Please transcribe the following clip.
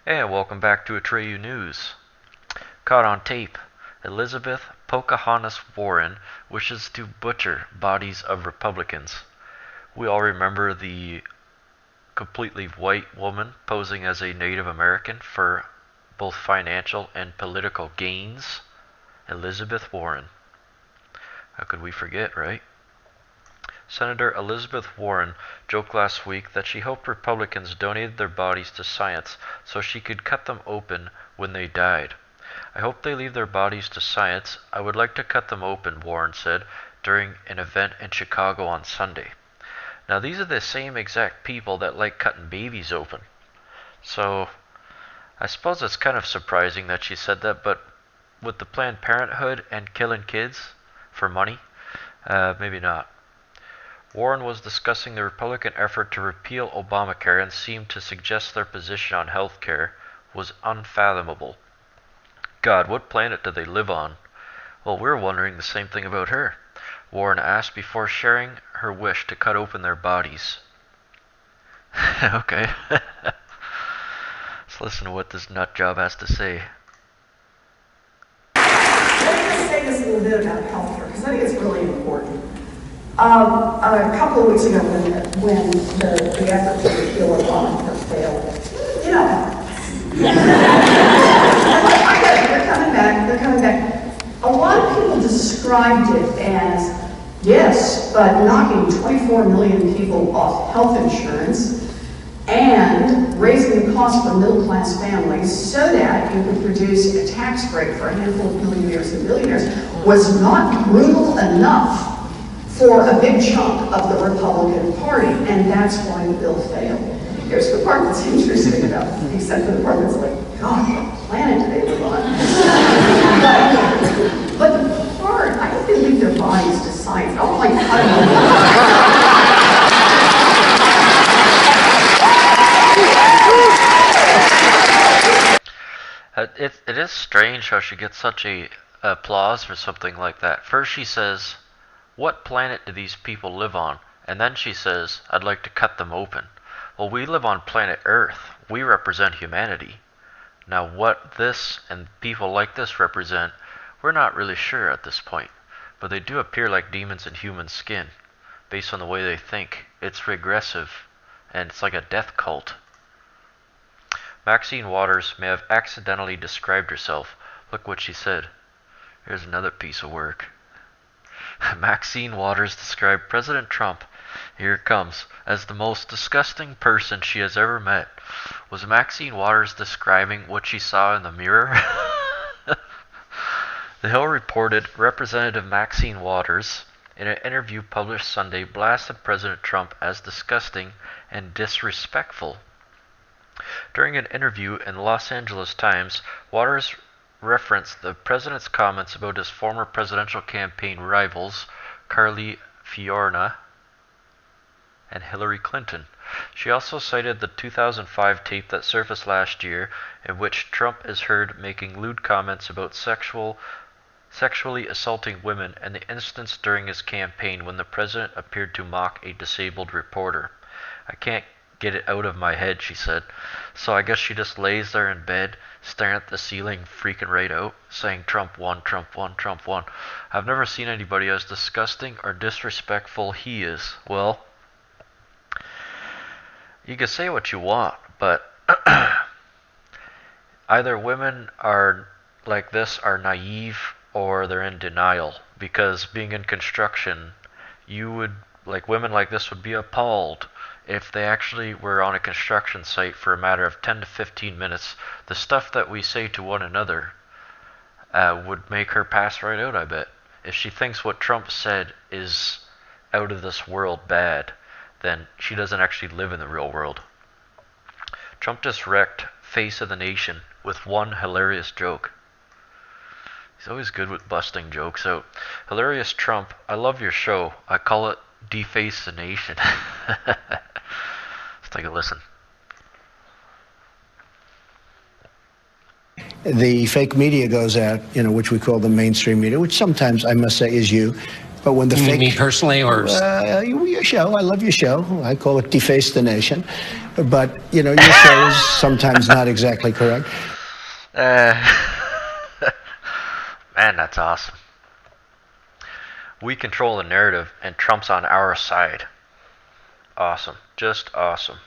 And welcome back to Atreyu News. Caught on tape, Elizabeth Pocahontas Warren wishes to butcher bodies of Republicans. We all remember the completely white woman posing as a Native American for both financial and political gains. Elizabeth Warren. How could we forget, right? Senator Elizabeth Warren joked last week that she hoped Republicans donated their bodies to science so she could cut them open when they died. "I hope they leave their bodies to science. I would like to cut them open," Warren said during an event in Chicago on Sunday. Now, these are the same exact people that like cutting babies open. So, I suppose it's kind of surprising that she said that, but with the Planned Parenthood and killing kids for money, maybe not. Warren was discussing the Republican effort to repeal Obamacare and seemed to suggest their position on health care was unfathomable. God, what planet do they live on? Well, we're wondering the same thing about her, Warren asked before sharing her wish to cut open their bodies. Okay. Let's listen to what this nut job has to say. Let me say this a little bit about healthcare, because I think it's really important. A couple of weeks ago, when the effort to repeal Obamacare failed, I get it, they're coming back. A lot of people described it as, yes, but knocking 24 million people off health insurance and raising the cost for middle-class families so that you could produce a tax break for a handful of millionaires and billionaires was not brutal enough for a big chunk of the Republican Party, and that's why the bill failed. Here's the part that's interesting about it, except for the part that's like, God, what planet do they live on? but the part, I think they leave their bodies to science. I don't like, It is strange how she gets such a applause for something like that. First she says, "What planet do these people live on?" And then she says, "I'd like to cut them open." Well, we live on planet Earth. We represent humanity. Now, what this and people like this represent, we're not really sure at this point. But they do appear like demons in human skin, based on the way they think. It's regressive, and it's like a death cult. Maxine Waters may have accidentally described herself. Look what she said. Here's another piece of work. Maxine Waters described President Trump, here it comes, as the most disgusting person she has ever met. Was Maxine Waters describing what she saw in the mirror? The Hill reported Representative Maxine Waters, in an interview published Sunday, blasted President Trump as disgusting and disrespectful. During an interview in the Los Angeles Times, Waters referenced the president's comments about his former presidential campaign rivals, Carly Fiorina and Hillary Clinton. She also cited the 2005 tape that surfaced last year, in which Trump is heard making lewd comments about sexually assaulting women, and the instance during his campaign when the president appeared to mock a disabled reporter. "I can't get it out of my head," she said. So I guess she just lays there in bed, staring at the ceiling, freaking right out, saying Trump won, Trump won, Trump won. I've never seen anybody as disgusting or disrespectful he is. Well, you can say what you want, but either women are like this are naive or they're in denial, because being in construction, women like this would be appalled if they actually were on a construction site for a matter of 10 to 15 minutes. The stuff that we say to one another would make her pass right out, I bet. If she thinks what Trump said is out of this world bad, then she doesn't actually live in the real world. Trump just wrecked Face of the Nation with one hilarious joke. He's always good with busting jokes out. Hilarious Trump, I love your show. I call it Deface the Nation. Let's take a listen. The fake media goes out, which we call the mainstream media, which sometimes I must say is you, But when the You mean fake me personally, or your show, I love your show. I call it Deface the Nation. But you know, your show is sometimes not exactly correct. Man, that's awesome. We control the narrative, and Trump's on our side. Awesome. Just awesome.